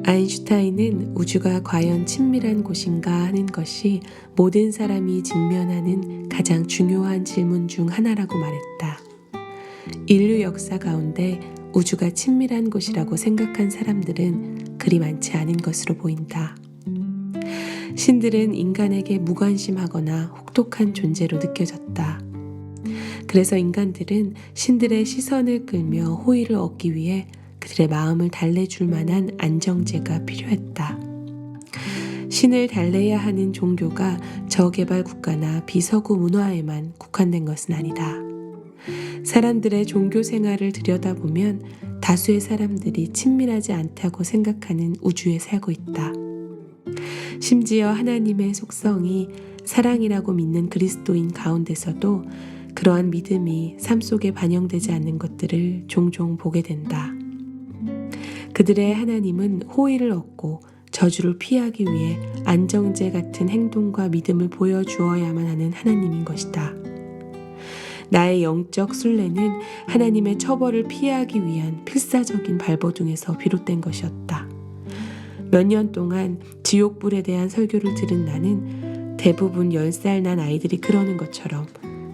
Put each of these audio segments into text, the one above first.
아인슈타인은 우주가 과연 친밀한 곳인가 하는 것이 모든 사람이 직면하는 가장 중요한 질문 중 하나라고 말했다. 인류 역사 가운데 우주가 친밀한 곳이라고 생각한 사람들은 그리 많지 않은 것으로 보인다. 신들은 인간에게 무관심하거나 혹독한 존재로 느껴졌다. 그래서 인간들은 신들의 시선을 끌며 호의를 얻기 위해 그들의 마음을 달래줄 만한 안정제가 필요했다. 신을 달래야 하는 종교가 저개발 국가나 비서구 문화에만 국한된 것은 아니다. 사람들의 종교 생활을 들여다보면 다수의 사람들이 친밀하지 않다고 생각하는 우주에 살고 있다. 심지어 하나님의 속성이 사랑이라고 믿는 그리스도인 가운데서도 그러한 믿음이 삶 속에 반영되지 않는 것들을 종종 보게 된다. 그들의 하나님은 호의를 얻고 저주를 피하기 위해 안정제 같은 행동과 믿음을 보여주어야만 하는 하나님인 것이다. 나의 영적 순례는 하나님의 처벌을 피하기 위한 필사적인 발버둥에서 비롯된 것이었다. 몇 년 동안 지옥불에 대한 설교를 들은 나는 대부분 10살 난 아이들이 그러는 것처럼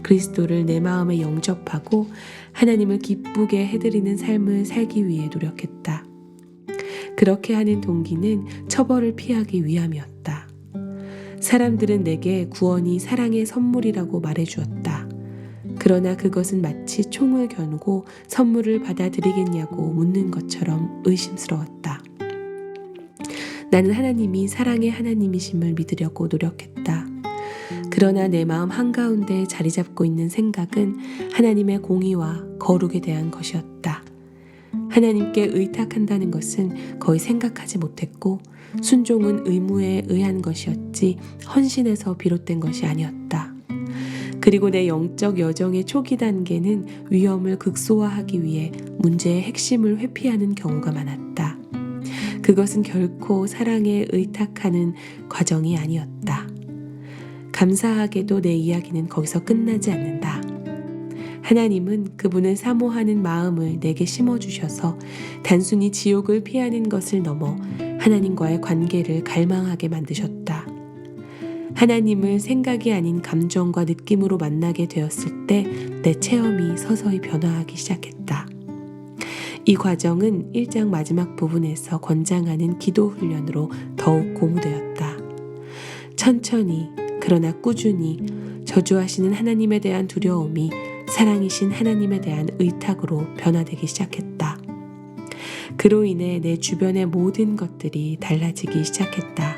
그리스도를 내 마음에 영접하고 하나님을 기쁘게 해드리는 삶을 살기 위해 노력했다. 그렇게 하는 동기는 처벌을 피하기 위함이었다. 사람들은 내게 구원이 사랑의 선물이라고 말해주었다. 그러나 그것은 마치 총을 겨누고 선물을 받아들이겠냐고 묻는 것처럼 의심스러웠다. 나는 하나님이 사랑의 하나님이심을 믿으려고 노력했다. 그러나 내 마음 한가운데 자리 잡고 있는 생각은 하나님의 공의와 거룩에 대한 것이었다. 하나님께 의탁한다는 것은 거의 생각하지 못했고 순종은 의무에 의한 것이었지 헌신에서 비롯된 것이 아니었다. 그리고 내 영적 여정의 초기 단계는 위험을 극소화하기 위해 문제의 핵심을 회피하는 경우가 많았다. 그것은 결코 사랑에 의탁하는 과정이 아니었다. 감사하게도 내 이야기는 거기서 끝나지 않는다. 하나님은 그분을 사모하는 마음을 내게 심어주셔서 단순히 지옥을 피하는 것을 넘어 하나님과의 관계를 갈망하게 만드셨다. 하나님을 생각이 아닌 감정과 느낌으로 만나게 되었을 때 내 체험이 서서히 변화하기 시작했다. 이 과정은 1장 마지막 부분에서 권장하는 기도 훈련으로 더욱 고무되었다. 천천히 그러나 꾸준히 저주하시는 하나님에 대한 두려움이 사랑이신 하나님에 대한 의탁으로 변화되기 시작했다. 그로 인해 내 주변의 모든 것들이 달라지기 시작했다.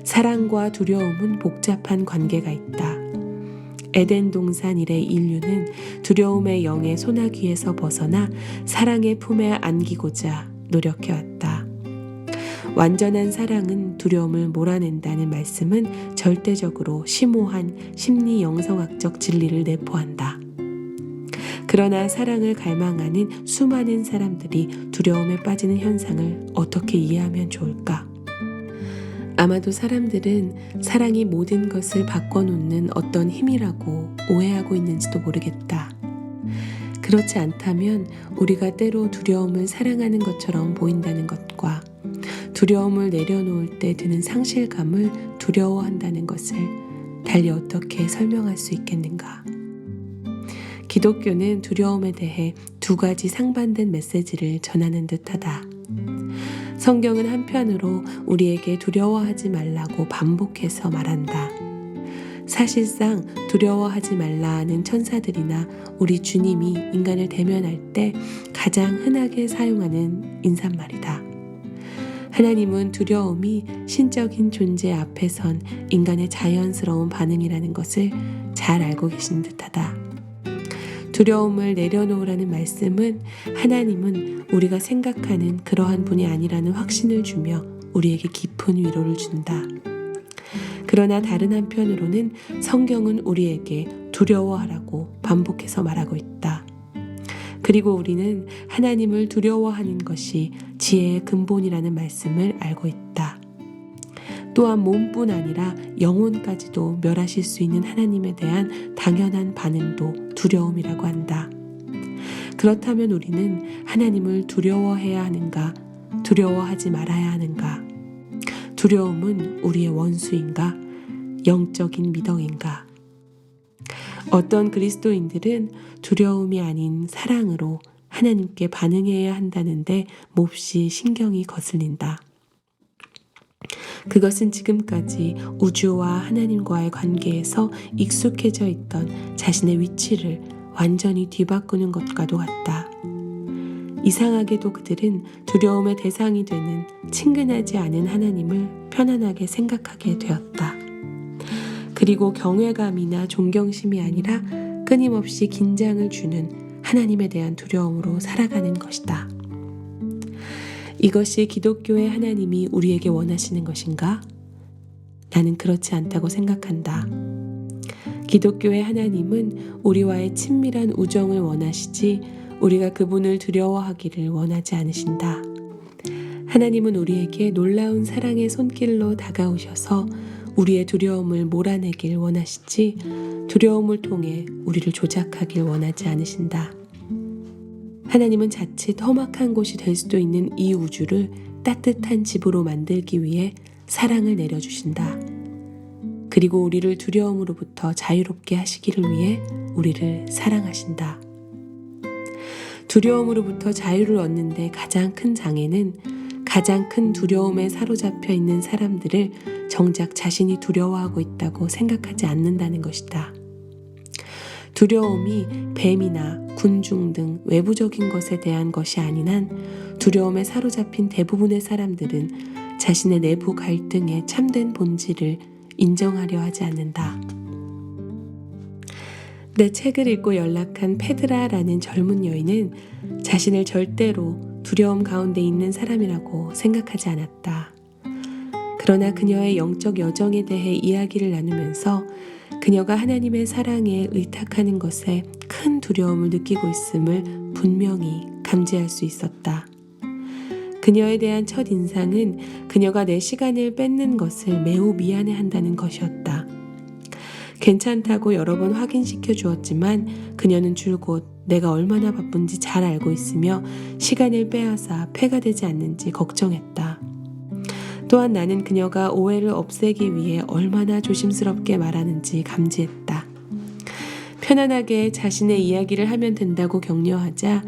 사랑과 두려움은 복잡한 관계가 있다. 에덴 동산 이래 인류는 두려움의 영의 소나기에서 벗어나 사랑의 품에 안기고자 노력해왔다. 완전한 사랑은 두려움을 몰아낸다는 말씀은 절대적으로 심오한 심리 영성학적 진리를 내포한다. 그러나 사랑을 갈망하는 수많은 사람들이 두려움에 빠지는 현상을 어떻게 이해하면 좋을까? 아마도 사람들은 사랑이 모든 것을 바꿔놓는 어떤 힘이라고 오해하고 있는지도 모르겠다. 그렇지 않다면 우리가 때로 두려움을 사랑하는 것처럼 보인다는 것과 두려움을 내려놓을 때 드는 상실감을 두려워한다는 것을 달리 어떻게 설명할 수 있겠는가? 기독교는 두려움에 대해 두 가지 상반된 메시지를 전하는 듯하다. 성경은 한편으로 우리에게 두려워하지 말라고 반복해서 말한다. 사실상 두려워하지 말라는 천사들이나 우리 주님이 인간을 대면할 때 가장 흔하게 사용하는 인사말이다. 하나님은 두려움이 신적인 존재 앞에 선 인간의 자연스러운 반응이라는 것을 잘 알고 계신 듯하다. 두려움을 내려놓으라는 말씀은 하나님은 우리가 생각하는 그러한 분이 아니라는 확신을 주며 우리에게 깊은 위로를 준다. 그러나 다른 한편으로는 성경은 우리에게 두려워하라고 반복해서 말하고 있다. 그리고 우리는 하나님을 두려워하는 것이 지혜의 근본이라는 말씀을 알고 있다. 또한 몸뿐 아니라 영혼까지도 멸하실 수 있는 하나님에 대한 당연한 반응도 두려움이라고 한다. 그렇다면 우리는 하나님을 두려워해야 하는가? 두려워하지 말아야 하는가? 두려움은 우리의 원수인가? 영적인 미덕인가? 어떤 그리스도인들은 두려움이 아닌 사랑으로 하나님께 반응해야 한다는데 몹시 신경이 거슬린다. 그것은 지금까지 우주와 하나님과의 관계에서 익숙해져 있던 자신의 위치를 완전히 뒤바꾸는 것과도 같다. 이상하게도 그들은 두려움의 대상이 되는 친근하지 않은 하나님을 편안하게 생각하게 되었다. 그리고 경외감이나 존경심이 아니라 끊임없이 긴장을 주는 하나님에 대한 두려움으로 살아가는 것이다. 이것이 기독교의 하나님이 우리에게 원하시는 것인가? 나는 그렇지 않다고 생각한다. 기독교의 하나님은 우리와의 친밀한 우정을 원하시지 우리가 그분을 두려워하기를 원하지 않으신다. 하나님은 우리에게 놀라운 사랑의 손길로 다가오셔서 우리의 두려움을 몰아내길 원하시지 두려움을 통해 우리를 조작하길 원하지 않으신다. 하나님은 자칫 험악한 곳이 될 수도 있는 이 우주를 따뜻한 집으로 만들기 위해 사랑을 내려주신다. 그리고 우리를 두려움으로부터 자유롭게 하시기를 위해 우리를 사랑하신다. 두려움으로부터 자유를 얻는데 가장 큰 장애는 가장 큰 두려움에 사로잡혀 있는 사람들을 정작 자신이 두려워하고 있다고 생각하지 않는다는 것이다. 두려움이 뱀이나 군중 등 외부적인 것에 대한 것이 아닌 한 두려움에 사로잡힌 대부분의 사람들은 자신의 내부 갈등의 참된 본질을 인정하려 하지 않는다. 내 책을 읽고 연락한 페드라라는 젊은 여인은 자신을 절대로 두려움 가운데 있는 사람이라고 생각하지 않았다. 그러나 그녀의 영적 여정에 대해 이야기를 나누면서 그녀가 하나님의 사랑에 의탁하는 것에 큰 두려움을 느끼고 있음을 분명히 감지할 수 있었다. 그녀에 대한 첫 인상은 그녀가 내 시간을 뺏는 것을 매우 미안해한다는 것이었다. 괜찮다고 여러 번 확인시켜 주었지만 그녀는 줄곧 내가 얼마나 바쁜지 잘 알고 있으며 시간을 빼앗아 폐가 되지 않는지 걱정했다. 또한 나는 그녀가 오해를 없애기 위해 얼마나 조심스럽게 말하는지 감지했다. 편안하게 자신의 이야기를 하면 된다고 격려하자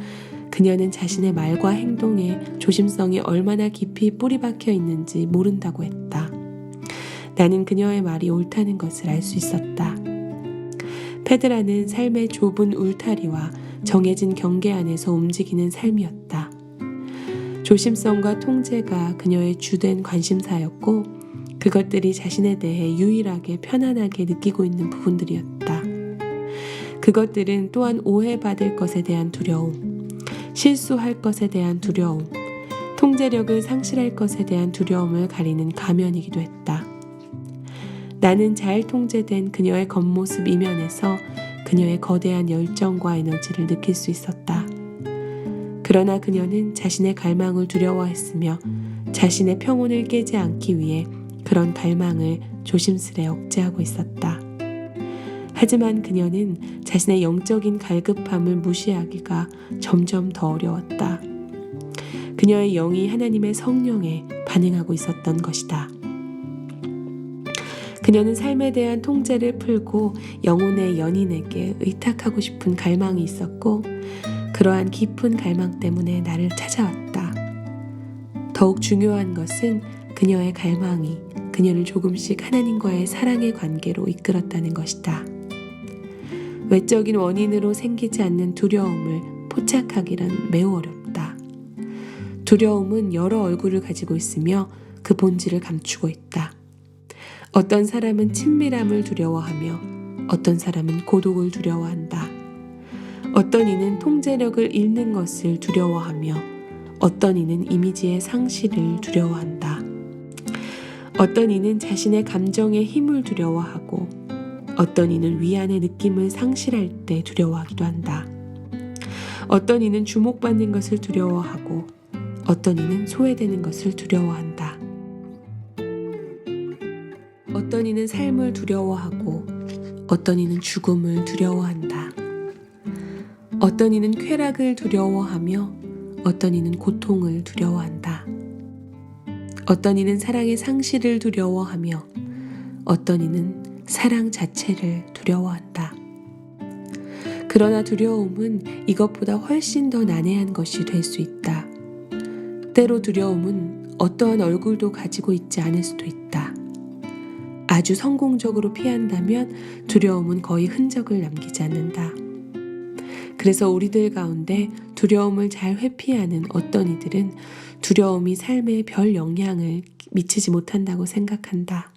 그녀는 자신의 말과 행동에 조심성이 얼마나 깊이 뿌리 박혀 있는지 모른다고 했다. 나는 그녀의 말이 옳다는 것을 알 수 있었다. 페드라는 삶의 좁은 울타리와 정해진 경계 안에서 움직이는 삶이었다. 조심성과 통제가 그녀의 주된 관심사였고 그것들이 자신에 대해 유일하게 편안하게 느끼고 있는 부분들이었다. 그것들은 또한 오해받을 것에 대한 두려움, 실수할 것에 대한 두려움, 통제력을 상실할 것에 대한 두려움을 가리는 가면이기도 했다. 나는 잘 통제된 그녀의 겉모습 이면에서 그녀의 거대한 열정과 에너지를 느낄 수 있었다. 그러나 그녀는 자신의 갈망을 두려워했으며 자신의 평온을 깨지 않기 위해 그런 갈망을 조심스레 억제하고 있었다. 하지만 그녀는 자신의 영적인 갈급함을 무시하기가 점점 더 어려웠다. 그녀의 영이 하나님의 성령에 반응하고 있었던 것이다. 그녀는 삶에 대한 통제를 풀고 영혼의 연인에게 의탁하고 싶은 갈망이 있었고 그러한 깊은 갈망 때문에 나를 찾아왔다. 더욱 중요한 것은 그녀의 갈망이 그녀를 조금씩 하나님과의 사랑의 관계로 이끌었다는 것이다. 외적인 원인으로 생기지 않는 두려움을 포착하기란 매우 어렵다. 두려움은 여러 얼굴을 가지고 있으며 그 본질을 감추고 있다. 어떤 사람은 친밀함을 두려워하며 어떤 사람은 고독을 두려워한다. 어떤 이는 통제력을 잃는 것을 두려워하며 어떤 이는 이미지의 상실을 두려워한다. 어떤 이는 자신의 감정의 힘을 두려워하고 어떤 이는 위안의 느낌을 상실할 때 두려워하기도 한다. 어떤 이는 주목받는 것을 두려워하고 어떤 이는 소외되는 것을 두려워한다. 어떤 이는 삶을 두려워하고 어떤 이는 죽음을 두려워한다. 어떤 이는 쾌락을 두려워하며 어떤 이는 고통을 두려워한다. 어떤 이는 사랑의 상실을 두려워하며 어떤 이는 사랑 자체를 두려워한다. 그러나 두려움은 이것보다 훨씬 더 난해한 것이 될 수 있다. 때로 두려움은 어떠한 얼굴도 가지고 있지 않을 수도 있다. 아주 성공적으로 피한다면 두려움은 거의 흔적을 남기지 않는다. 그래서 우리들 가운데 두려움을 잘 회피하는 어떤 이들은 두려움이 삶에 별 영향을 미치지 못한다고 생각한다.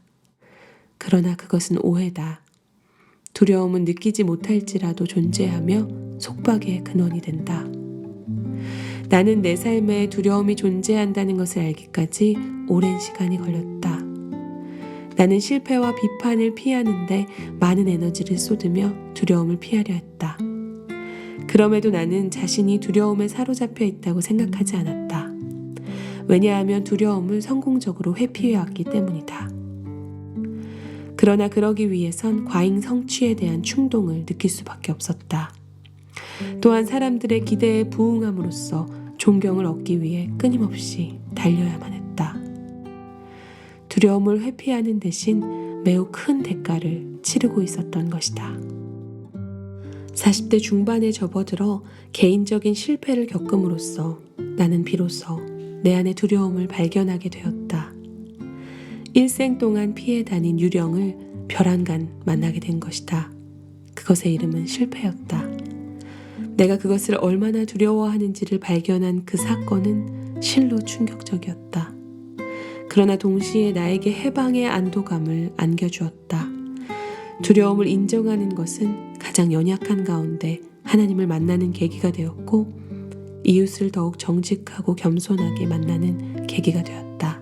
그러나 그것은 오해다. 두려움은 느끼지 못할지라도 존재하며 속박의 근원이 된다. 나는 내 삶에 두려움이 존재한다는 것을 알기까지 오랜 시간이 걸렸다. 나는 실패와 비판을 피하는데 많은 에너지를 쏟으며 두려움을 피하려 했다. 그럼에도 나는 자신이 두려움에 사로잡혀 있다고 생각하지 않았다. 왜냐하면 두려움을 성공적으로 회피해왔기 때문이다. 그러나 그러기 위해선 과잉 성취에 대한 충동을 느낄 수밖에 없었다. 또한 사람들의 기대에 부응함으로써 존경을 얻기 위해 끊임없이 달려야만 했다. 두려움을 회피하는 대신 매우 큰 대가를 치르고 있었던 것이다. 40대 중반에 접어들어 개인적인 실패를 겪음으로써 나는 비로소 내 안의 두려움을 발견하게 되었다. 일생 동안 피해 다닌 유령을 별안간 만나게 된 것이다. 그것의 이름은 실패였다. 내가 그것을 얼마나 두려워하는지를 발견한 그 사건은 실로 충격적이었다. 그러나 동시에 나에게 해방의 안도감을 안겨주었다. 두려움을 인정하는 것은 가장 연약한 가운데 하나님을 만나는 계기가 되었고 이웃을 더욱 정직하고 겸손하게 만나는 계기가 되었다.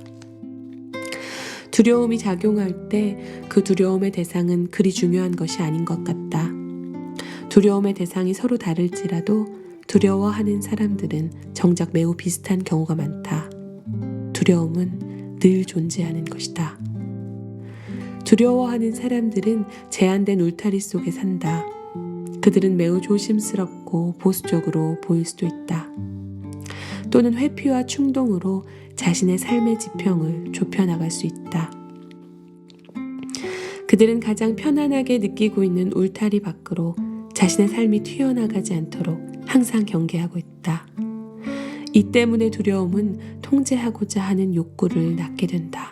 두려움이 작용할 때 그 두려움의 대상은 그리 중요한 것이 아닌 것 같다. 두려움의 대상이 서로 다를지라도 두려워하는 사람들은 정작 매우 비슷한 경우가 많다. 두려움은 늘 존재하는 것이다. 두려워하는 사람들은 제한된 울타리 속에 산다. 그들은 매우 조심스럽고 보수적으로 보일 수도 있다. 또는 회피와 충동으로 자신의 삶의 지평을 좁혀나갈 수 있다. 그들은 가장 편안하게 느끼고 있는 울타리 밖으로 자신의 삶이 튀어나가지 않도록 항상 경계하고 있다. 이 때문에 두려움은 통제하고자 하는 욕구를 낳게 된다.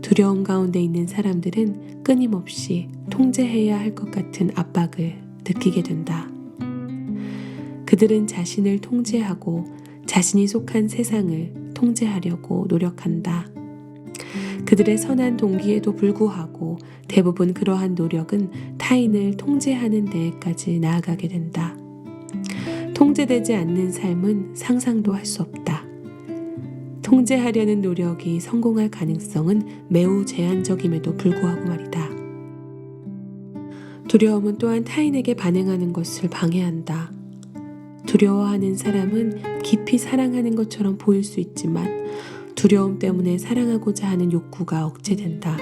두려움 가운데 있는 사람들은 끊임없이 통제해야 할 것 같은 압박을 느끼게 된다. 그들은 자신을 통제하고 자신이 속한 세상을 통제하려고 노력한다. 그들의 선한 동기에도 불구하고 대부분 그러한 노력은 타인을 통제하는 데까지 나아가게 된다. 통제되지 않는 삶은 상상도 할 수 없다. 통제하려는 노력이 성공할 가능성은 매우 제한적임에도 불구하고 말이다. 두려움은 또한 타인에게 반응하는 것을 방해한다. 두려워하는 사람은 깊이 사랑하는 것처럼 보일 수 있지만 두려움 때문에 사랑하고자 하는 욕구가 억제된다.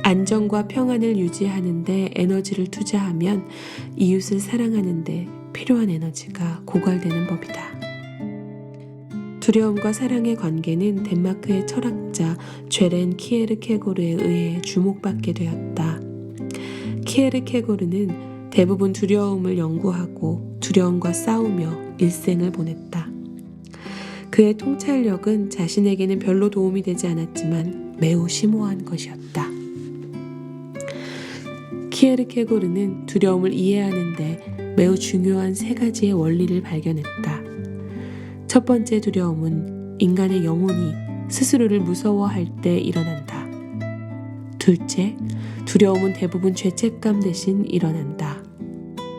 안정과 평안을 유지하는 데 에너지를 투자하면 이웃을 사랑하는 데 필요한 에너지가 고갈되는 법이다. 두려움과 사랑의 관계는 덴마크의 철학자 죄렌 키에르케고르에 의해 주목받게 되었다. 키에르케고르는 대부분 두려움을 연구하고 두려움과 싸우며 일생을 보냈다. 그의 통찰력은 자신에게는 별로 도움이 되지 않았지만 매우 심오한 것이었다. 키에르케고르는 두려움을 이해하는데 매우 중요한 세 가지의 원리를 발견했다. 첫 번째 두려움은 인간의 영혼이 스스로를 무서워할 때 일어난다. 둘째, 두려움은 대부분 죄책감 대신 일어난다.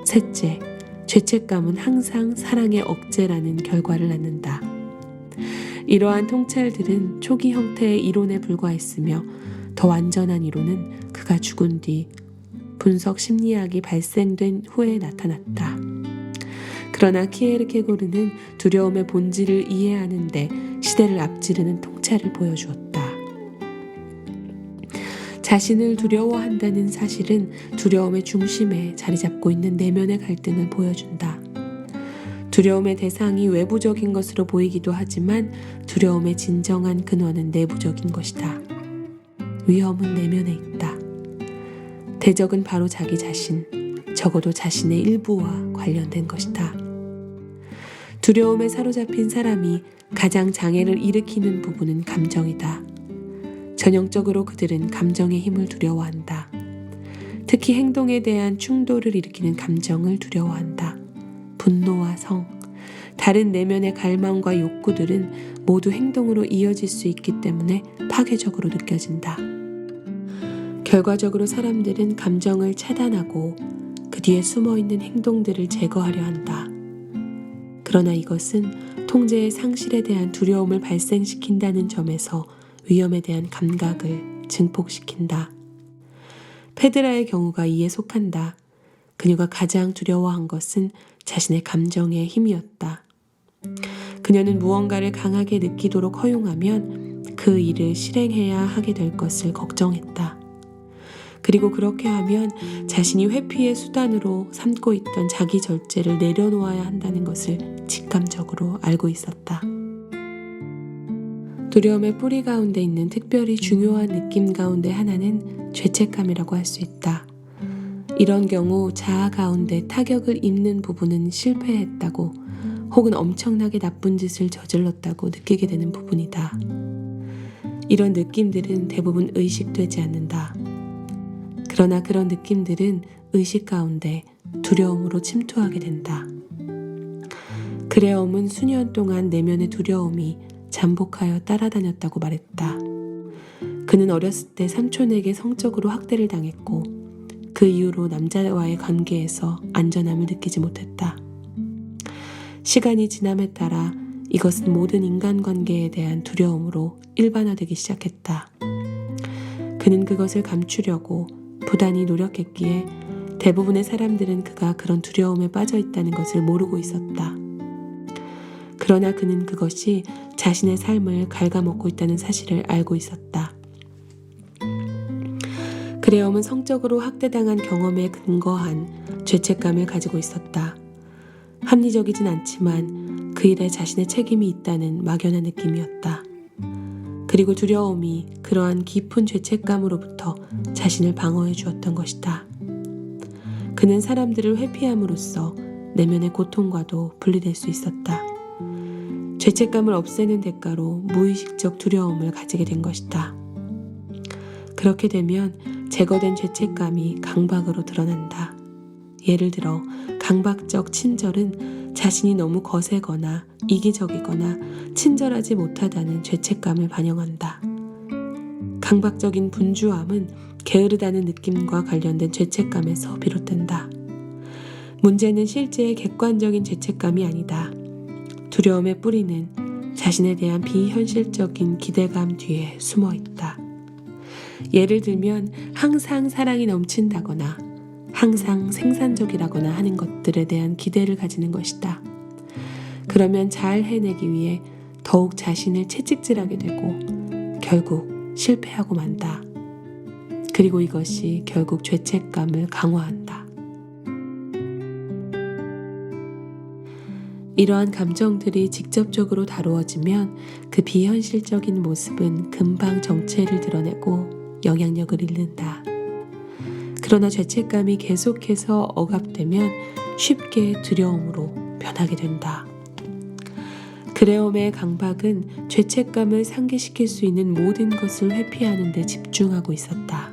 셋째, 죄책감은 항상 사랑의 억제라는 결과를 낳는다. 이러한 통찰들은 초기 형태의 이론에 불과했으며 더 완전한 이론은 그가 죽은 뒤 분석 심리학이 발생된 후에 나타났다. 그러나 키에르케고르는 두려움의 본질을 이해하는 데 시대를 앞지르는 통찰을 보여주었다. 자신을 두려워한다는 사실은 두려움의 중심에 자리 잡고 있는 내면의 갈등을 보여준다. 두려움의 대상이 외부적인 것으로 보이기도 하지만 두려움의 진정한 근원은 내부적인 것이다. 위험은 내면에 있다. 대적은 바로 자기 자신, 적어도 자신의 일부와 관련된 것이다. 두려움에 사로잡힌 사람이 가장 장애를 일으키는 부분은 감정이다. 전형적으로 그들은 감정의 힘을 두려워한다. 특히 행동에 대한 충돌을 일으키는 감정을 두려워한다. 분노와 성, 다른 내면의 갈망과 욕구들은 모두 행동으로 이어질 수 있기 때문에 파괴적으로 느껴진다. 결과적으로 사람들은 감정을 차단하고 그 뒤에 숨어있는 행동들을 제거하려 한다. 그러나 이것은 통제의 상실에 대한 두려움을 발생시킨다는 점에서 위험에 대한 감각을 증폭시킨다. 페드라의 경우가 이에 속한다. 그녀가 가장 두려워한 것은 자신의 감정의 힘이었다. 그녀는 무언가를 강하게 느끼도록 허용하면 그 일을 실행해야 하게 될 것을 걱정했다. 그리고 그렇게 하면 자신이 회피의 수단으로 삼고 있던 자기 절제를 내려놓아야 한다는 것을 직감적으로 알고 있었다. 두려움의 뿌리 가운데 있는 특별히 중요한 느낌 가운데 하나는 죄책감이라고 할 수 있다. 이런 경우 자아 가운데 타격을 입는 부분은 실패했다고 혹은 엄청나게 나쁜 짓을 저질렀다고 느끼게 되는 부분이다. 이런 느낌들은 대부분 의식되지 않는다. 그러나 그런 느낌들은 의식 가운데 두려움으로 침투하게 된다. 그레엄은 수년 동안 내면의 두려움이 잠복하여 따라다녔다고 말했다. 그는 어렸을 때 삼촌에게 성적으로 학대를 당했고 그 이후로 남자와의 관계에서 안전함을 느끼지 못했다. 시간이 지남에 따라 이것은 모든 인간관계에 대한 두려움으로 일반화되기 시작했다. 그는 그것을 감추려고 부단히 노력했기에 대부분의 사람들은 그가 그런 두려움에 빠져 있다는 것을 모르고 있었다. 그러나 그는 그것이 자신의 삶을 갉아먹고 있다는 사실을 알고 있었다. 그레엄은 성적으로 학대당한 경험에 근거한 죄책감을 가지고 있었다. 합리적이진 않지만 그 일에 자신의 책임이 있다는 막연한 느낌이었다. 그리고 두려움이 그러한 깊은 죄책감으로부터 자신을 방어해 주었던 것이다. 그는 사람들을 회피함으로써 내면의 고통과도 분리될 수 있었다. 죄책감을 없애는 대가로 무의식적 두려움을 가지게 된 것이다. 그렇게 되면 제거된 죄책감이 강박으로 드러난다. 예를 들어 강박적 친절은 자신이 너무 거세거나 이기적이거나 친절하지 못하다는 죄책감을 반영한다. 강박적인 분주함은 게으르다는 느낌과 관련된 죄책감에서 비롯된다. 문제는 실제의 객관적인 죄책감이 아니다. 두려움의 뿌리는 자신에 대한 비현실적인 기대감 뒤에 숨어 있다. 예를 들면 항상 사랑이 넘친다거나 항상 생산적이라거나 하는 것들에 대한 기대를 가지는 것이다. 그러면 잘 해내기 위해 더욱 자신을 채찍질하게 되고 결국 실패하고 만다. 그리고 이것이 결국 죄책감을 강화한다. 이러한 감정들이 직접적으로 다루어지면 그 비현실적인 모습은 금방 정체를 드러내고 영향력을 잃는다. 그러나 죄책감이 계속해서 억압되면 쉽게 두려움으로 변하게 된다. 그레엄의 강박은 죄책감을 상기시킬 수 있는 모든 것을 회피하는 데 집중하고 있었다.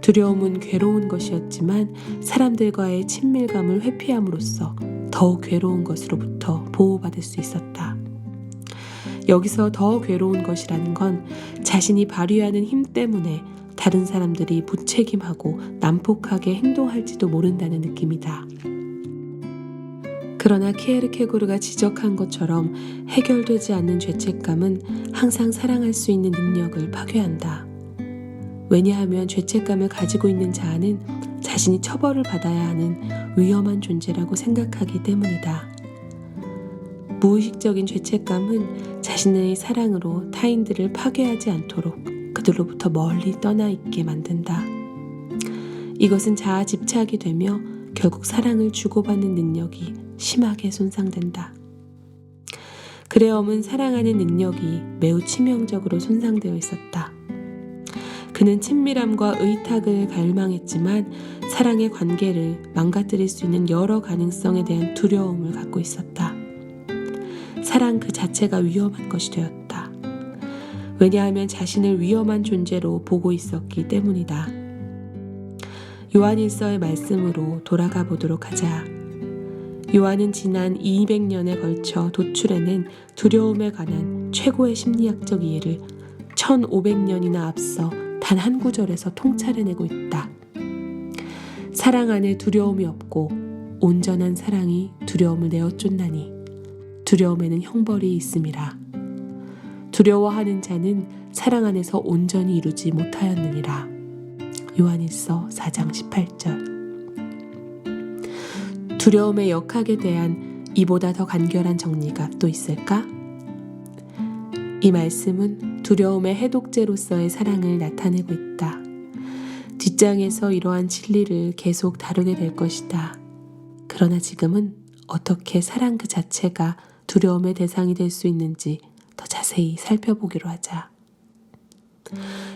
두려움은 괴로운 것이었지만 사람들과의 친밀감을 회피함으로써 더욱 괴로운 것으로부터 보호받을 수 있었다. 여기서 더 괴로운 것이라는 건 자신이 발휘하는 힘 때문에 다른 사람들이 무책임하고 난폭하게 행동할지도 모른다는 느낌이다. 그러나 키에르케고르가 지적한 것처럼 해결되지 않는 죄책감은 항상 사랑할 수 있는 능력을 파괴한다. 왜냐하면 죄책감을 가지고 있는 자아는 자신이 처벌을 받아야 하는 위험한 존재라고 생각하기 때문이다. 무의식적인 죄책감은 자신의 사랑으로 타인들을 파괴하지 않도록 그들로부터 멀리 떠나 있게 만든다. 이것은 자아 집착이 되며 결국 사랑을 주고받는 능력이 심하게 손상된다. 그레엄은 사랑하는 능력이 매우 치명적으로 손상되어 있었다. 그는 친밀함과 의탁을 갈망했지만 사랑의 관계를 망가뜨릴 수 있는 여러 가능성에 대한 두려움을 갖고 있었다. 사랑 그 자체가 위험한 것이 되었다. 왜냐하면 자신을 위험한 존재로 보고 있었기 때문이다. 요한일서의 말씀으로 돌아가 보도록 하자. 요한은 지난 200년에 걸쳐 도출해낸 두려움에 관한 최고의 심리학적 이해를 1500년이나 앞서 단 한 구절에서 통찰해내고 있다. 사랑 안에 두려움이 없고 온전한 사랑이 두려움을 내어쫓나니 두려움에는 형벌이 있음이라. 두려워하는 자는 사랑 안에서 온전히 이루지 못하였느니라. 요한일서 4장 18절. 두려움의 역학에 대한 이보다 더 간결한 정리가 또 있을까? 이 말씀은 두려움의 해독제로서의 사랑을 나타내고 있다. 뒷장에서 이러한 진리를 계속 다루게 될 것이다. 그러나 지금은 어떻게 사랑 그 자체가 두려움의 대상이 될 수 있는지 더 자세히 살펴보기로 하자.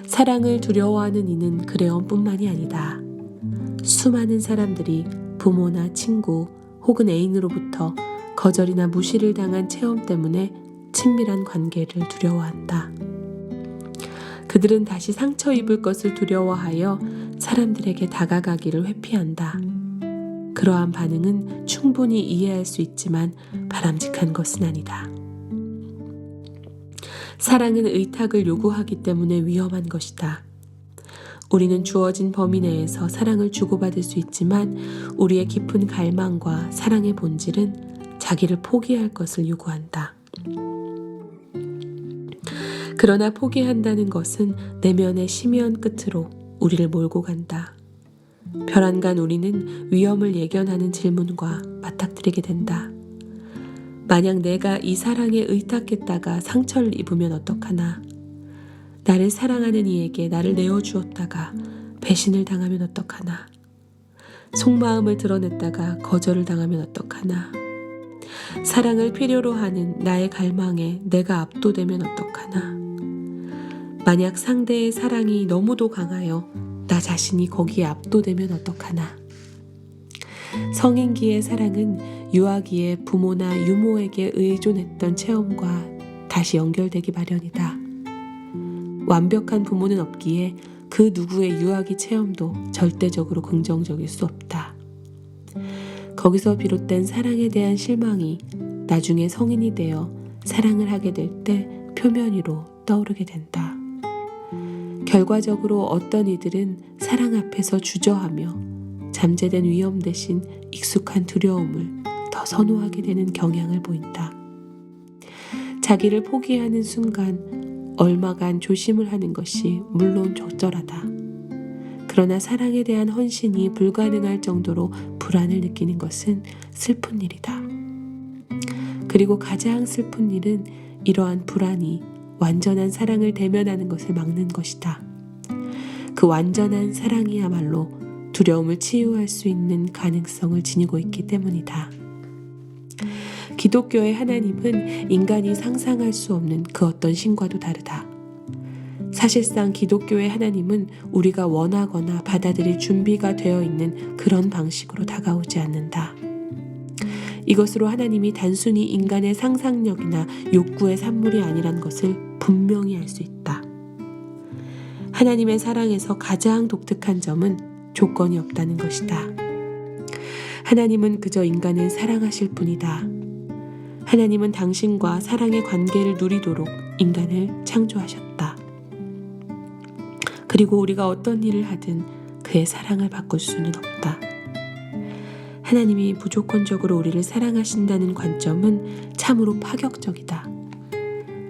사랑을 두려워하는 이는 그레엄뿐만이 아니다. 수많은 사람들이 부모나 친구 혹은 애인으로부터 거절이나 무시를 당한 체험 때문에 친밀한 관계를 두려워한다. 그들은 다시 상처 입을 것을 두려워하여 사람들에게 다가가기를 회피한다. 그러한 반응은 충분히 이해할 수 있지만 바람직한 것은 아니다. 사랑은 의탁을 요구하기 때문에 위험한 것이다. 우리는 주어진 범위 내에서 사랑을 주고받을 수 있지만 우리의 깊은 갈망과 사랑의 본질은 자기를 포기할 것을 요구한다. 그러나 포기한다는 것은 내면의 심연 끝으로 우리를 몰고 간다. 별안간 우리는 위험을 예견하는 질문과 맞닥뜨리게 된다. 만약 내가 이 사랑에 의탁했다가 상처를 입으면 어떡하나? 나를 사랑하는 이에게 나를 내어주었다가 배신을 당하면 어떡하나? 속마음을 드러냈다가 거절을 당하면 어떡하나? 사랑을 필요로 하는 나의 갈망에 내가 압도되면 어떡하나? 만약 상대의 사랑이 너무도 강하여 나 자신이 거기에 압도되면 어떡하나? 성인기의 사랑은 유아기의 부모나 유모에게 의존했던 체험과 다시 연결되기 마련이다. 완벽한 부모는 없기에 그 누구의 유아기 체험도 절대적으로 긍정적일 수 없다. 거기서 비롯된 사랑에 대한 실망이 나중에 성인이 되어 사랑을 하게 될 때 표면 위로 떠오르게 된다. 결과적으로 어떤 이들은 사랑 앞에서 주저하며 잠재된 위험 대신 익숙한 두려움을 더 선호하게 되는 경향을 보인다. 자기를 포기하는 순간 얼마간 조심을 하는 것이 물론 적절하다. 그러나 사랑에 대한 헌신이 불가능할 정도로 불안을 느끼는 것은 슬픈 일이다. 그리고 가장 슬픈 일은 이러한 불안이 완전한 사랑을 대면하는 것을 막는 것이다. 그 완전한 사랑이야말로 두려움을 치유할 수 있는 가능성을 지니고 있기 때문이다. 기독교의 하나님은 인간이 상상할 수 없는 그 어떤 신과도 다르다. 사실상 기독교의 하나님은 우리가 원하거나 받아들일 준비가 되어 있는 그런 방식으로 다가오지 않는다. 이것으로 하나님이 단순히 인간의 상상력이나 욕구의 산물이 아니란 것을 분명히 알 수 있다. 하나님의 사랑에서 가장 독특한 점은 조건이 없다는 것이다. 하나님은 그저 인간을 사랑하실 뿐이다. 하나님은 당신과 사랑의 관계를 누리도록 인간을 창조하셨다. 그리고 우리가 어떤 일을 하든 그의 사랑을 바꿀 수는 없다. 하나님이 무조건적으로 우리를 사랑하신다는 관점은 참으로 파격적이다.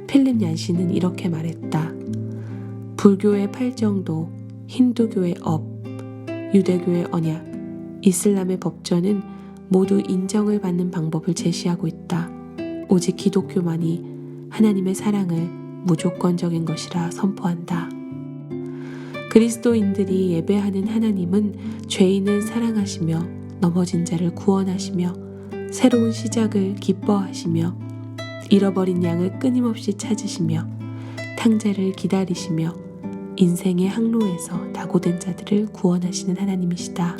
필립 얀시는 이렇게 말했다. 불교의 팔정도, 힌두교의 업, 유대교의 언약, 이슬람의 법전은 모두 인정을 받는 방법을 제시하고 있다. 오직 기독교만이 하나님의 사랑을 무조건적인 것이라 선포한다. 그리스도인들이 예배하는 하나님은 죄인을 사랑하시며 넘어진 자를 구원하시며 새로운 시작을 기뻐하시며 잃어버린 양을 끊임없이 찾으시며 탕자를 기다리시며 인생의 항로에서 낙오된 자들을 구원하시는 하나님이시다.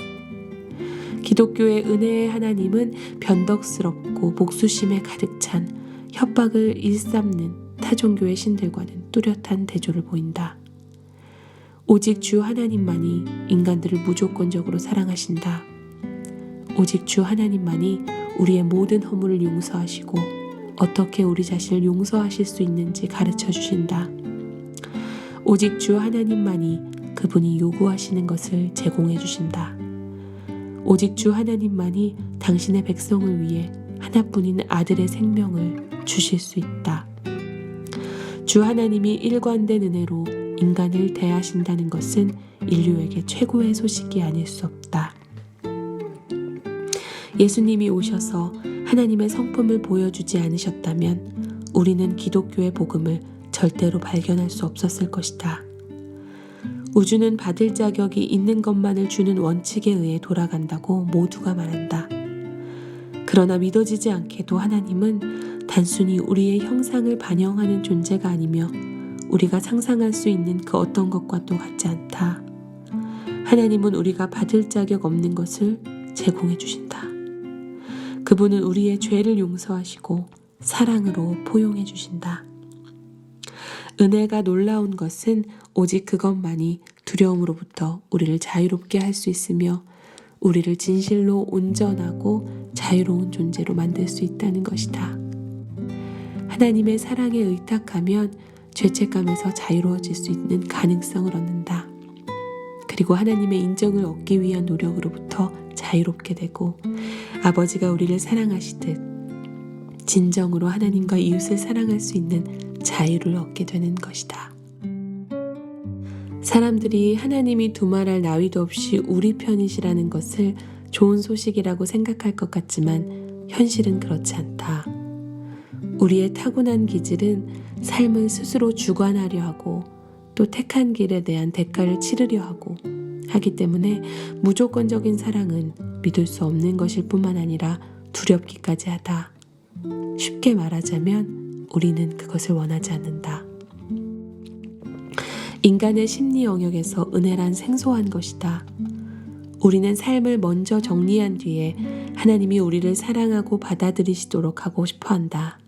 기독교의 은혜의 하나님은 변덕스럽고 복수심에 가득 찬 협박을 일삼는 타종교의 신들과는 뚜렷한 대조를 보인다. 오직 주 하나님만이 인간들을 무조건적으로 사랑하신다. 오직 주 하나님만이 우리의 모든 허물을 용서하시고 어떻게 우리 자신을 용서하실 수 있는지 가르쳐 주신다. 오직 주 하나님만이 그분이 요구하시는 것을 제공해 주신다. 오직 주 하나님만이 당신의 백성을 위해 하나뿐인 아들의 생명을 주실 수 있다. 주 하나님이 일관된 은혜로 인간을 대하신다는 것은 인류에게 최고의 소식이 아닐 수 없다. 예수님이 오셔서 하나님의 성품을 보여주지 않으셨다면 우리는 기독교의 복음을 절대로 발견할 수 없었을 것이다. 우주는 받을 자격이 있는 것만을 주는 원칙에 의해 돌아간다고 모두가 말한다. 그러나 믿어지지 않게도 하나님은 단순히 우리의 형상을 반영하는 존재가 아니며 우리가 상상할 수 있는 그 어떤 것과도 같지 않다. 하나님은 우리가 받을 자격 없는 것을 제공해 주신다. 그분은 우리의 죄를 용서하시고 사랑으로 포용해 주신다. 은혜가 놀라운 것은 오직 그것만이 두려움으로부터 우리를 자유롭게 할 수 있으며 우리를 진실로 온전하고 자유로운 존재로 만들 수 있다는 것이다. 하나님의 사랑에 의탁하면 죄책감에서 자유로워질 수 있는 가능성을 얻는다. 그리고 하나님의 인정을 얻기 위한 노력으로부터 자유롭게 되고 아버지가 우리를 사랑하시듯 진정으로 하나님과 이웃을 사랑할 수 있는 자유를 얻게 되는 것이다. 사람들이 하나님이 두말할 나위도 없이 우리 편이시라는 것을 좋은 소식이라고 생각할 것 같지만 현실은 그렇지 않다. 우리의 타고난 기질은 삶을 스스로 주관하려 하고 또 택한 길에 대한 대가를 치르려 하기 때문에 무조건적인 사랑은 믿을 수 없는 것일 뿐만 아니라 두렵기까지 하다. 쉽게 말하자면 우리는 그것을 원하지 않는다. 인간의 심리 영역에서 은혜란 생소한 것이다. 우리는 삶을 먼저 정리한 뒤에 하나님이 우리를 사랑하고 받아들이시도록 하고 싶어한다.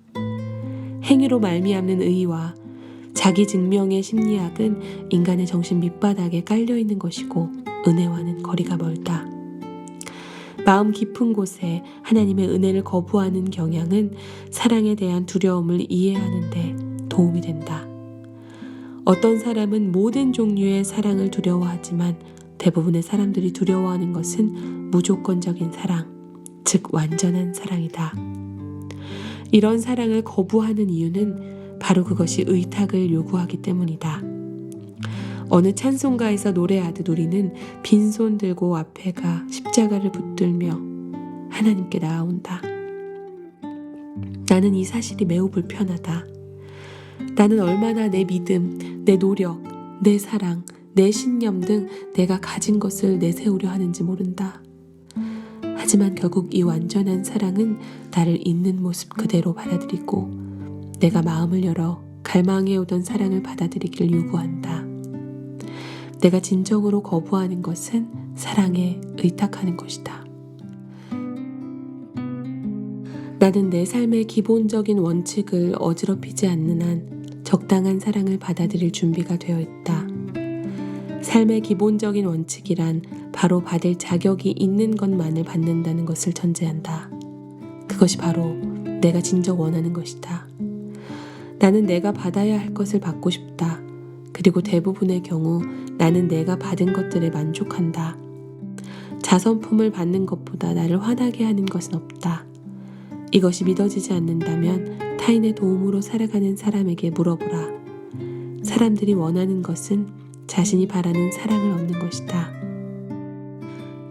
행위로 말미암는 의의와 자기 증명의 심리학은 인간의 정신 밑바닥에 깔려있는 것이고 은혜와는 거리가 멀다. 마음 깊은 곳에 하나님의 은혜를 거부하는 경향은 사랑에 대한 두려움을 이해하는 데 도움이 된다. 어떤 사람은 모든 종류의 사랑을 두려워하지만 대부분의 사람들이 두려워하는 것은 무조건적인 사랑, 즉 완전한 사랑이다. 이런 사랑을 거부하는 이유는 바로 그것이 의탁을 요구하기 때문이다. 어느 찬송가에서 노래하듯 우리는 빈손 들고 앞에 가 십자가를 붙들며 하나님께 나아온다. 나는 이 사실이 매우 불편하다. 나는 얼마나 내 믿음, 내 노력, 내 사랑, 내 신념 등 내가 가진 것을 내세우려 하는지 모른다. 하지만 결국 이 완전한 사랑은 나를 있는 모습 그대로 받아들이고 내가 마음을 열어 갈망해오던 사랑을 받아들이길 요구한다. 내가 진정으로 거부하는 것은 사랑에 의탁하는 것이다. 나는 내 삶의 기본적인 원칙을 어지럽히지 않는 한 적당한 사랑을 받아들일 준비가 되어 있다. 삶의 기본적인 원칙이란 바로 받을 자격이 있는 것만을 받는다는 것을 전제한다. 그것이 바로 내가 진정 원하는 것이다. 나는 내가 받아야 할 것을 받고 싶다. 그리고 대부분의 경우 나는 내가 받은 것들에 만족한다. 자선품을 받는 것보다 나를 화나게 하는 것은 없다. 이것이 믿어지지 않는다면 타인의 도움으로 살아가는 사람에게 물어보라. 사람들이 원하는 것은 자신이 바라는 사랑을 얻는 것이다.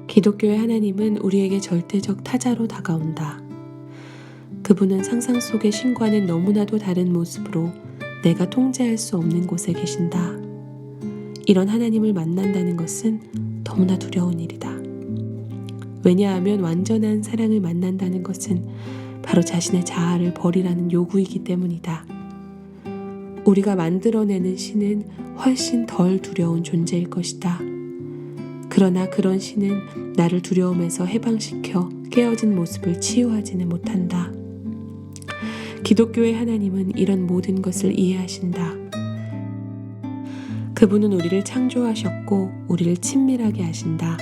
기독교의 하나님은 우리에게 절대적 타자로 다가온다. 그분은 상상 속의 신과는 너무나도 다른 모습으로 내가 통제할 수 없는 곳에 계신다. 이런 하나님을 만난다는 것은 너무나 두려운 일이다. 왜냐하면 완전한 사랑을 만난다는 것은 바로 자신의 자아를 버리라는 요구이기 때문이다. 우리가 만들어내는 신은 훨씬 덜 두려운 존재일 것이다. 그러나 그런 신은 나를 두려움에서 해방시켜 깨어진 모습을 치유하지는 못한다. 기독교의 하나님은 이런 모든 것을 이해하신다. 그분은 우리를 창조하셨고 우리를 친밀하게 하신다.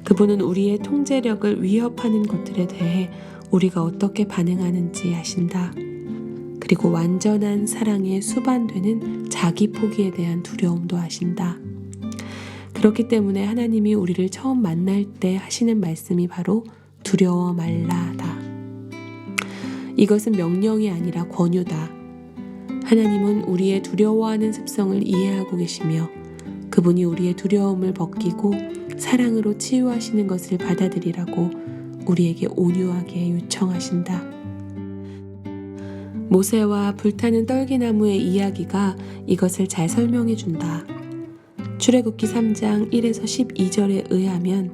그분은 우리의 통제력을 위협하는 것들에 대해 우리가 어떻게 반응하는지 아신다. 그리고 완전한 사랑에 수반되는 자기 포기에 대한 두려움도 아신다. 그렇기 때문에 하나님이 우리를 처음 만날 때 하시는 말씀이 바로 두려워 말라다. 이것은 명령이 아니라 권유다. 하나님은 우리의 두려워하는 습성을 이해하고 계시며 그분이 우리의 두려움을 벗기고 사랑으로 치유하시는 것을 받아들이라고 우리에게 온유하게 요청하신다. 모세와 불타는 떨기나무의 이야기가 이것을 잘 설명해 준다. 출애굽기 3장 1에서 12절에 의하면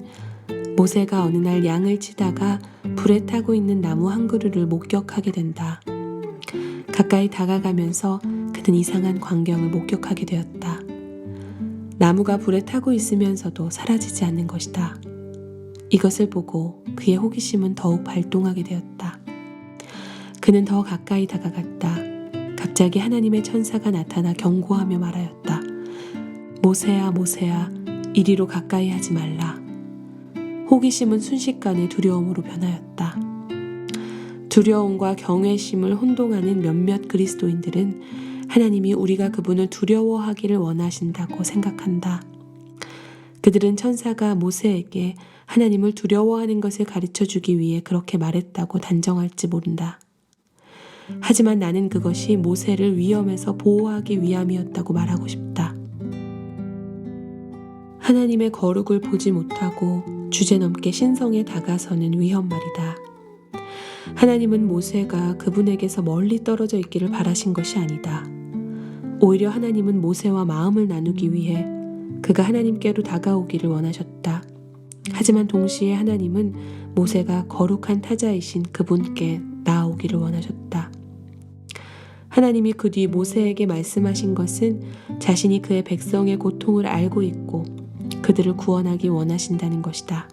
모세가 어느 날 양을 치다가 불에 타고 있는 나무 한 그루를 목격하게 된다. 가까이 다가가면서 그는 이상한 광경을 목격하게 되었다. 나무가 불에 타고 있으면서도 사라지지 않는 것이다. 이것을 보고 그의 호기심은 더욱 발동하게 되었다. 그는 더 가까이 다가갔다. 갑자기 하나님의 천사가 나타나 경고하며 말하였다. 모세야, 모세야, 이리로 가까이 하지 말라. 호기심은 순식간에 두려움으로 변하였다. 두려움과 경외심을 혼동하는 몇몇 그리스도인들은 하나님이 우리가 그분을 두려워하기를 원하신다고 생각한다. 그들은 천사가 모세에게 하나님을 두려워하는 것을 가르쳐주기 위해 그렇게 말했다고 단정할지 모른다. 하지만 나는 그것이 모세를 위험에서 보호하기 위함이었다고 말하고 싶다. 하나님의 거룩을 보지 못하고 주제넘게 신성에 다가서는 위험 말이다. 하나님은 모세가 그분에게서 멀리 떨어져 있기를 바라신 것이 아니다. 오히려 하나님은 모세와 마음을 나누기 위해 그가 하나님께로 다가오기를 원하셨다. 하지만 동시에 하나님은 모세가 거룩한 타자이신 그분께 나아오기를 원하셨다. 하나님이 그 뒤 모세에게 말씀하신 것은 자신이 그의 백성의 고통을 알고 있고 그들을 구원하기 원하신다는 것이다.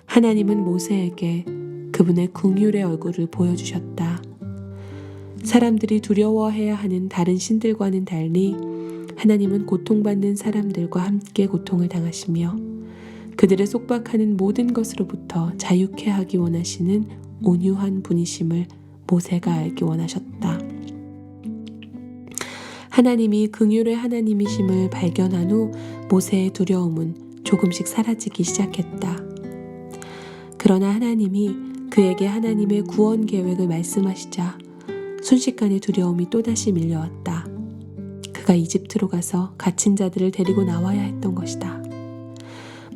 하나님은 모세에게 그분의 긍휼의 얼굴을 보여주셨다. 사람들이 두려워해야 하는 다른 신들과는 달리 하나님은 고통받는 사람들과 함께 고통을 당하시며 그들을 속박하는 모든 것으로부터 자유케 하기 원하시는 온유한 분이심을 모세가 알기 원하셨다. 하나님이 긍휼의 하나님이심을 발견한 후 모세의 두려움은 조금씩 사라지기 시작했다. 그러나 하나님이 그에게 하나님의 구원 계획을 말씀하시자 순식간에 두려움이 또다시 밀려왔다. 그가 이집트로 가서 갇힌 자들을 데리고 나와야 했던 것이다.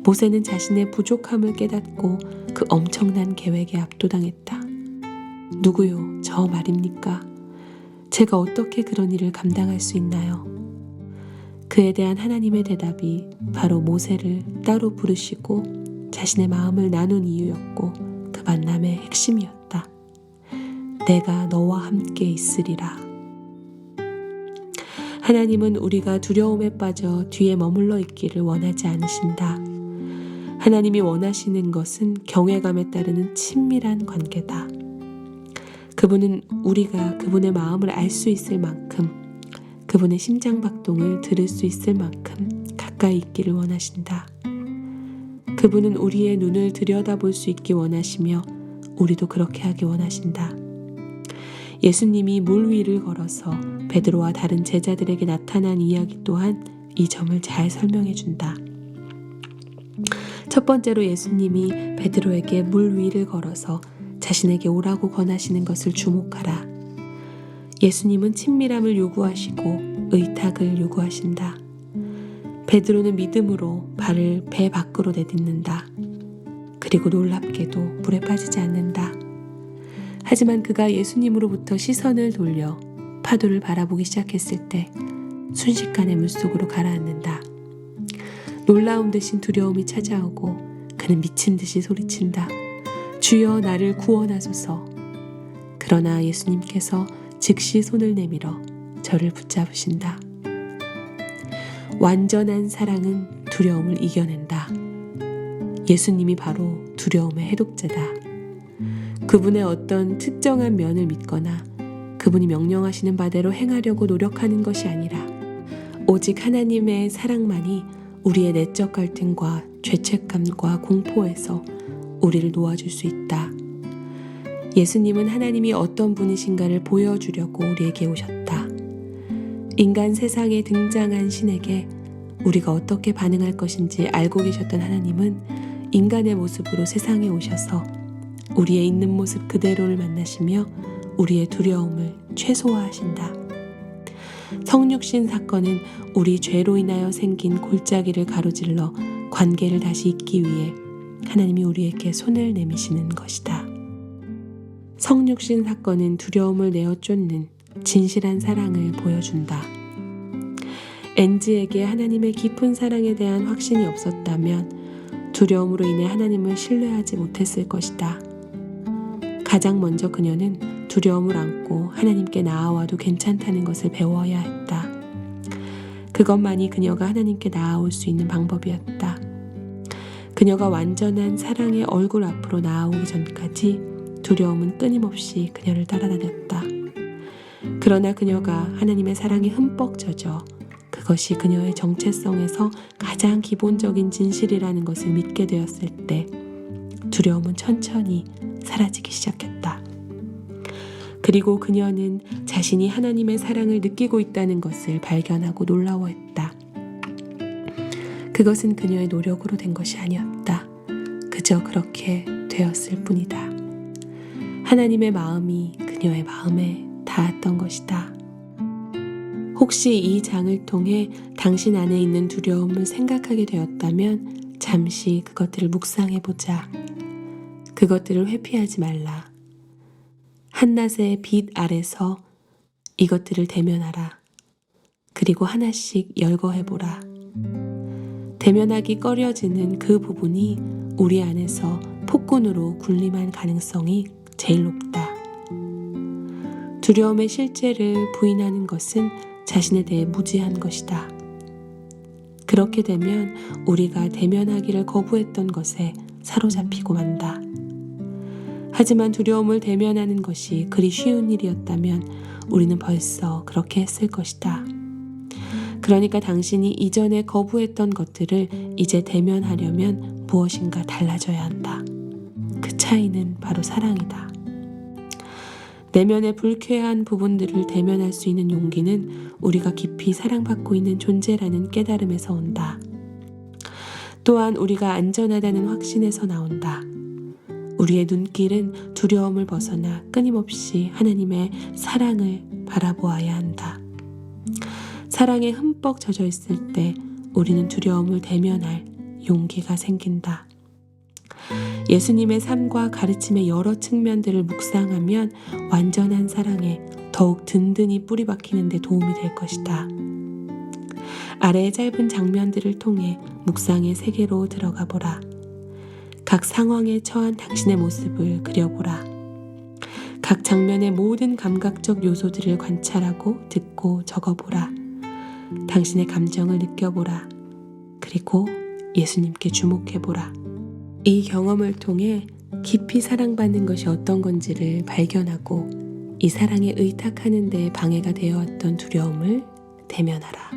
모세는 자신의 부족함을 깨닫고 그 엄청난 계획에 압도당했다. 누구요? 저 말입니까? 제가 어떻게 그런 일을 감당할 수 있나요? 그에 대한 하나님의 대답이 바로 모세를 따로 부르시고 자신의 마음을 나눈 이유였고 그 만남의 핵심이었다. 내가 너와 함께 있으리라. 하나님은 우리가 두려움에 빠져 뒤에 머물러 있기를 원하지 않으신다. 하나님이 원하시는 것은 경외감에 따르는 친밀한 관계다. 그분은 우리가 그분의 마음을 알 수 있을 만큼, 그분의 심장박동을 들을 수 있을 만큼 가까이 있기를 원하신다. 그분은 우리의 눈을 들여다볼 수 있기 원하시며 우리도 그렇게 하기 원하신다. 예수님이 물 위를 걸어서 베드로와 다른 제자들에게 나타난 이야기 또한 이 점을 잘 설명해 준다. 첫 번째로 예수님이 베드로에게 물 위를 걸어서 자신에게 오라고 권하시는 것을 주목하라. 예수님은 친밀함을 요구하시고 의탁을 요구하신다. 베드로는 믿음으로 발을 배 밖으로 내딛는다. 그리고 놀랍게도 물에 빠지지 않는다. 하지만 그가 예수님으로부터 시선을 돌려 파도를 바라보기 시작했을 때 순식간에 물속으로 가라앉는다. 놀라운 듯이 두려움이 찾아오고 그는 미친 듯이 소리친다. 주여 나를 구원하소서. 그러나 예수님께서 즉시 손을 내밀어 저를 붙잡으신다. 완전한 사랑은 두려움을 이겨낸다. 예수님이 바로 두려움의 해독자다. 그분의 어떤 특정한 면을 믿거나 그분이 명령하시는 바대로 행하려고 노력하는 것이 아니라 오직 하나님의 사랑만이 우리의 내적 갈등과 죄책감과 공포에서 우리를 놓아줄 수 있다. 예수님은 하나님이 어떤 분이신가를 보여주려고 우리에게 오셨다. 인간 세상에 등장한 신에게 우리가 어떻게 반응할 것인지 알고 계셨던 하나님은 인간의 모습으로 세상에 오셔서 우리의 있는 모습 그대로를 만나시며 우리의 두려움을 최소화하신다. 성육신 사건은 우리 죄로 인하여 생긴 골짜기를 가로질러 관계를 다시 잇기 위해 하나님이 우리에게 손을 내미시는 것이다. 성육신 사건은 두려움을 내어 쫓는 진실한 사랑을 보여준다. 엔지에게 하나님의 깊은 사랑에 대한 확신이 없었다면 두려움으로 인해 하나님을 신뢰하지 못했을 것이다. 가장 먼저 그녀는 두려움을 안고 하나님께 나아와도 괜찮다는 것을 배워야 했다. 그것만이 그녀가 하나님께 나아올 수 있는 방법이었다. 그녀가 완전한 사랑의 얼굴 앞으로 나아오기 전까지 두려움은 끊임없이 그녀를 따라다녔다. 그러나 그녀가 하나님의 사랑에 흠뻑 젖어 그것이 그녀의 정체성에서 가장 기본적인 진실이라는 것을 믿게 되었을 때 두려움은 천천히 사라지기 시작했다. 그리고 그녀는 자신이 하나님의 사랑을 느끼고 있다는 것을 발견하고 놀라워했다. 그것은 그녀의 노력으로 된 것이 아니었다. 그저 그렇게 되었을 뿐이다. 하나님의 마음이 그녀의 마음에 닿았던 것이다. 혹시 이 장을 통해 당신 안에 있는 두려움을 생각하게 되었다면 잠시 그것들을 묵상해보자. 그것들을 회피하지 말라. 한낮의 빛 아래서 이것들을 대면하라. 그리고 하나씩 열거해보라. 대면하기 꺼려지는 그 부분이 우리 안에서 폭군으로 군림할 가능성이 제일 높다. 두려움의 실제를 부인하는 것은 자신에 대해 무지한 것이다. 그렇게 되면 우리가 대면하기를 거부했던 것에 사로잡히고 만다. 하지만 두려움을 대면하는 것이 그리 쉬운 일이었다면 우리는 벌써 그렇게 했을 것이다. 그러니까 당신이 이전에 거부했던 것들을 이제 대면하려면 무엇인가 달라져야 한다. 그 차이는 바로 사랑이다. 내면의 불쾌한 부분들을 대면할 수 있는 용기는 우리가 깊이 사랑받고 있는 존재라는 깨달음에서 온다. 또한 우리가 안전하다는 확신에서 나온다. 우리의 눈길은 두려움을 벗어나 끊임없이 하나님의 사랑을 바라보아야 한다. 사랑에 흠뻑 젖어 있을 때 우리는 두려움을 대면할 용기가 생긴다. 예수님의 삶과 가르침의 여러 측면들을 묵상하면 완전한 사랑에 더욱 든든히 뿌리 박히는 데 도움이 될 것이다. 아래의 짧은 장면들을 통해 묵상의 세계로 들어가 보라. 각 상황에 처한 당신의 모습을 그려보라. 각 장면의 모든 감각적 요소들을 관찰하고 듣고 적어보라. 당신의 감정을 느껴보라. 그리고 예수님께 주목해보라. 이 경험을 통해 깊이 사랑받는 것이 어떤 건지를 발견하고 이 사랑에 의탁하는 데 방해가 되어왔던 두려움을 대면하라.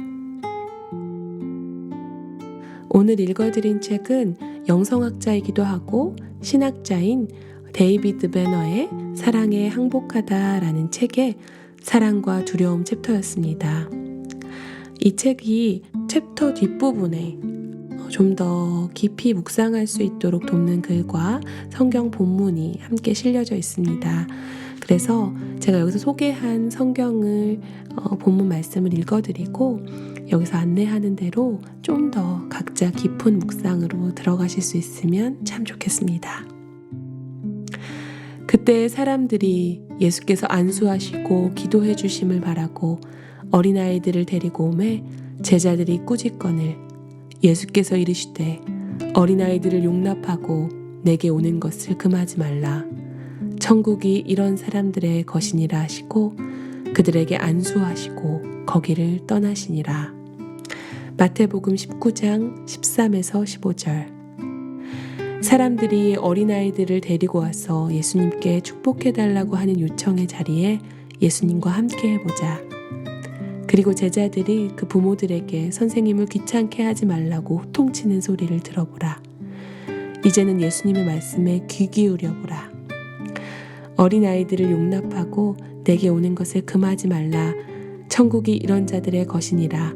오늘 읽어드린 책은 영성학자이기도 하고 신학자인 데이비드 배너의 사랑에 항복하다라는 책의 사랑과 두려움 챕터였습니다. 이 책이 챕터 뒷부분에 좀 더 깊이 묵상할 수 있도록 돕는 글과 성경 본문이 함께 실려져 있습니다. 그래서 제가 여기서 소개한 성경을 본문 말씀을 읽어드리고 여기서 안내하는 대로 좀 더 각자 깊은 묵상으로 들어가실 수 있으면 참 좋겠습니다. 그때 사람들이 예수께서 안수하시고 기도해 주심을 바라고 어린아이들을 데리고 오매 제자들이 꾸짖거늘 예수께서 이르시되 어린아이들을 용납하고 내게 오는 것을 금하지 말라. 천국이 이런 사람들의 것이니라 하시고 그들에게 안수하시고 거기를 떠나시니라. 마태복음 19장 13에서 15절. 사람들이 어린아이들을 데리고 와서 예수님께 축복해달라고 하는 요청의 자리에 예수님과 함께 해보자. 그리고 제자들이 그 부모들에게 선생님을 귀찮게 하지 말라고 호통치는 소리를 들어보라. 이제는 예수님의 말씀에 귀 기울여보라. 어린아이들을 용납하고 내게 오는 것을 금하지 말라. 천국이 이런 자들의 것이니라.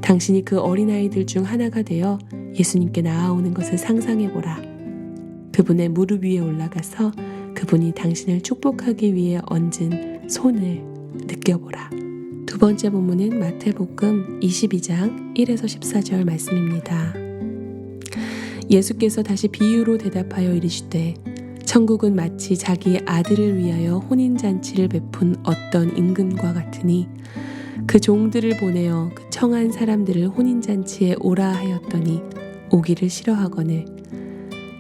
당신이 그 어린아이들 중 하나가 되어 예수님께 나아오는 것을 상상해보라. 그분의 무릎 위에 올라가서 그분이 당신을 축복하기 위해 얹은 손을 느껴보라. 두 번째 본문은 마태복음 22장 1에서 14절 말씀입니다. 예수께서 다시 비유로 대답하여 이르시되 천국은 마치 자기 아들을 위하여 혼인잔치를 베푼 어떤 임금과 같으니 그 종들을 보내어 그 청한 사람들을 혼인잔치에 오라 하였더니 오기를 싫어하거늘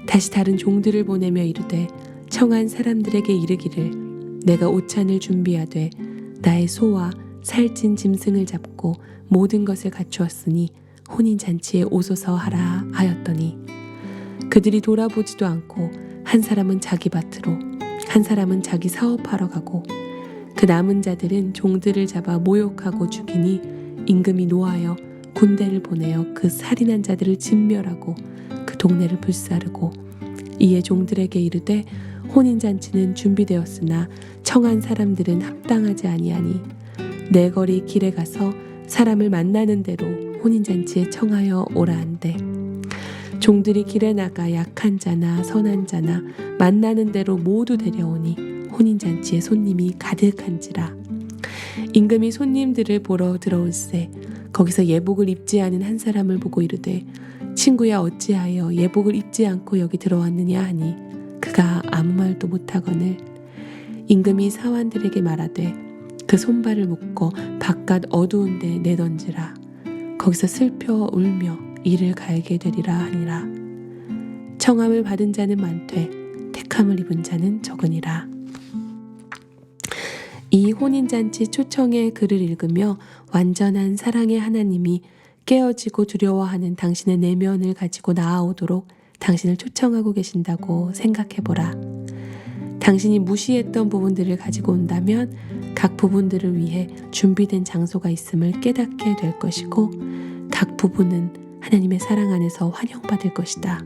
다시 다른 종들을 보내며 이르되 청한 사람들에게 이르기를 내가 오찬을 준비하되 나의 소와 살찐 짐승을 잡고 모든 것을 갖추었으니 혼인잔치에 오소서 하라 하였더니 그들이 돌아보지도 않고 한 사람은 자기 밭으로 한 사람은 자기 사업하러 가고 그 남은 자들은 종들을 잡아 모욕하고 죽이니 임금이 노하여 군대를 보내어 그 살인한 자들을 진멸하고 그 동네를 불사르고 이에 종들에게 이르되 혼인잔치는 준비되었으나 청한 사람들은 합당하지 아니하니 내 거리 길에 가서 사람을 만나는 대로 혼인잔치에 청하여 오라 한대 종들이 길에 나가 약한 자나 선한 자나 만나는 대로 모두 데려오니 혼인잔치에 손님이 가득한지라. 임금이 손님들을 보러 들어올세 거기서 예복을 입지 않은 한 사람을 보고 이르되 친구야 어찌하여 예복을 입지 않고 여기 들어왔느냐 하니 그가 아무 말도 못하거늘 임금이 사환들에게 말하되 그 손발을 묶어 바깥 어두운 데 내던지라. 거기서 슬퍼 울며 이를 갈게 되리라 하니라. 청함을 받은 자는 많되 택함을 입은 자는 적으니라. 이 혼인잔치 초청의 글을 읽으며 완전한 사랑의 하나님이 깨어지고 두려워하는 당신의 내면을 가지고 나아오도록 당신을 초청하고 계신다고 생각해보라. 당신이 무시했던 부분들을 가지고 온다면 각 부분들을 위해 준비된 장소가 있음을 깨닫게 될 것이고 각 부분은 하나님의 사랑 안에서 환영받을 것이다.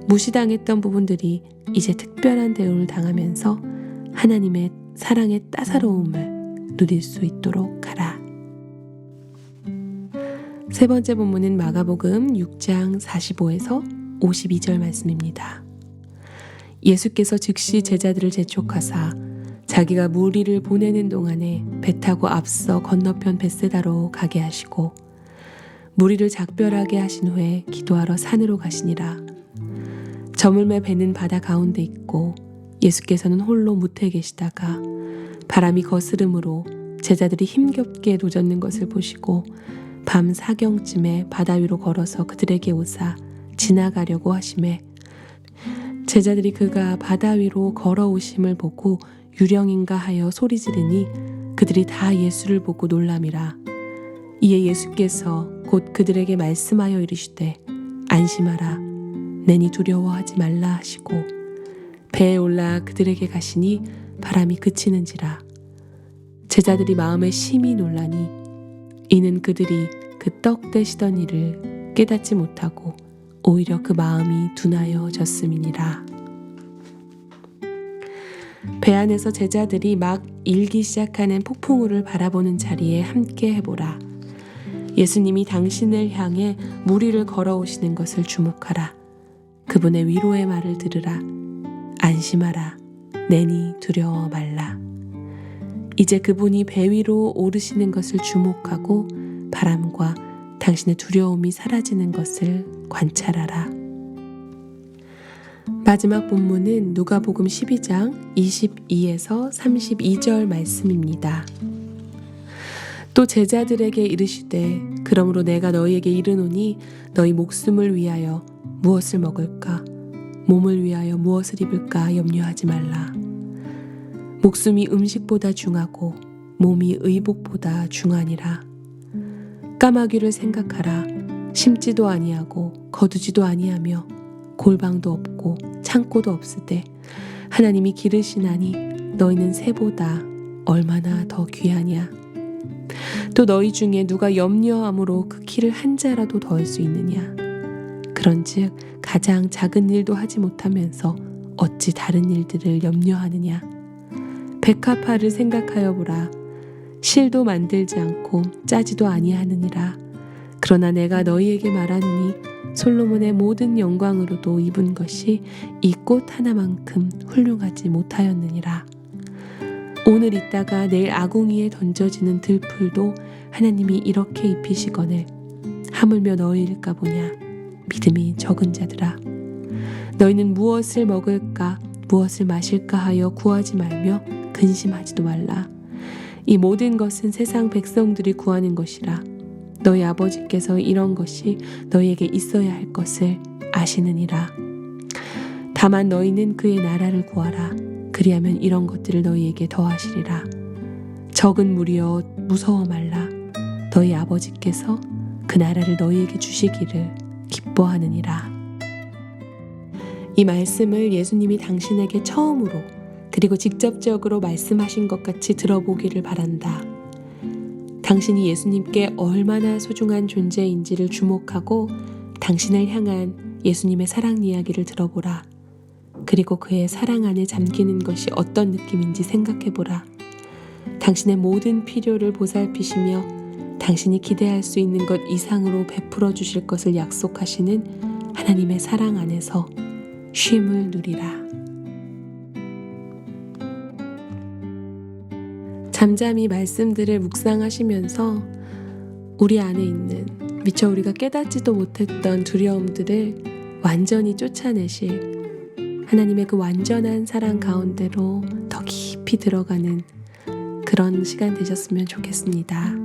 무시당했던 부분들이 이제 특별한 대우를 당하면서 하나님의 사랑의 따사로움을 누릴 수 있도록 하라. 세 번째 본문은 마가복음 6장 45에서 52절 말씀입니다. 예수께서 즉시 제자들을 재촉하사 자기가 무리를 보내는 동안에 배 타고 앞서 건너편 벳세다로 가게 하시고 무리를 작별하게 하신 후에 기도하러 산으로 가시니라. 저물매 배는 바다 가운데 있고 예수께서는 홀로 무태에 계시다가 바람이 거스름으로 제자들이 힘겹게 노젓는 것을 보시고 밤 사경쯤에 바다 위로 걸어서 그들에게 오사 지나가려고 하시매 제자들이 그가 바다 위로 걸어오심을 보고 유령인가 하여 소리 지르니 그들이 다 예수를 보고 놀람이라. 이에 예수께서 곧 그들에게 말씀하여 이르시되 안심하라 내니 두려워하지 말라 하시고 배에 올라 그들에게 가시니 바람이 그치는지라. 제자들이 마음에 심히 놀라니 이는 그들이 그 떡 떼시던 일을 깨닫지 못하고 오히려 그 마음이 둔하여졌음이니라. 배 안에서 제자들이 막 일기 시작하는 폭풍우를 바라보는 자리에 함께 해보라. 예수님이 당신을 향해 무리를 걸어오시는 것을 주목하라. 그분의 위로의 말을 들으라. 안심하라. 내니 두려워 말라. 이제 그분이 배 위로 오르시는 것을 주목하고 바람과 당신의 두려움이 사라지는 것을 관찰하라. 마지막 본문은 누가복음 12장 22에서 32절 말씀입니다. 또 제자들에게 이르시되 그러므로 내가 너희에게 이르노니 너희 목숨을 위하여 무엇을 먹을까 몸을 위하여 무엇을 입을까 염려하지 말라. 목숨이 음식보다 중하고 몸이 의복보다 중하니라. 까마귀를 생각하라. 심지도 아니하고 거두지도 아니하며 골방도 없고 창고도 없으되 하나님이 기르시나니 너희는 새보다 얼마나 더 귀하냐. 또 너희 중에 누가 염려함으로 그 키를 한 자라도 더할 수 있느냐. 그런즉 가장 작은 일도 하지 못하면서 어찌 다른 일들을 염려하느냐. 백합화를 생각하여 보라. 실도 만들지 않고 짜지도 아니하느니라. 그러나 내가 너희에게 말하노니 솔로몬의 모든 영광으로도 입은 것이 이 꽃 하나만큼 훌륭하지 못하였느니라. 오늘 있다가 내일 아궁이에 던져지는 들풀도 하나님이 이렇게 입히시거늘 하물며 너희일까 보냐. 믿음이 적은 자들아. 너희는 무엇을 먹을까 무엇을 마실까 하여 구하지 말며 근심하지도 말라. 이 모든 것은 세상 백성들이 구하는 것이라. 너희 아버지께서 이런 것이 너희에게 있어야 할 것을 아시느니라. 다만 너희는 그의 나라를 구하라. 그리하면 이런 것들을 너희에게 더하시리라. 적은 무리여 무서워 말라. 너희 아버지께서 그 나라를 너희에게 주시기를 기뻐하느니라. 이 말씀을 예수님이 당신에게 처음으로 그리고 직접적으로 말씀하신 것 같이 들어보기를 바란다. 당신이 예수님께 얼마나 소중한 존재인지를 주목하고 당신을 향한 예수님의 사랑 이야기를 들어보라. 그리고 그의 사랑 안에 잠기는 것이 어떤 느낌인지 생각해보라. 당신의 모든 필요를 보살피시며 당신이 기대할 수 있는 것 이상으로 베풀어 주실 것을 약속하시는 하나님의 사랑 안에서 쉼을 누리라. 잠잠히 말씀들을 묵상하시면서 우리 안에 있는 미처 우리가 깨닫지도 못했던 두려움들을 완전히 쫓아내실 하나님의 그 완전한 사랑 가운데로 더 깊이 들어가는 그런 시간 되셨으면 좋겠습니다.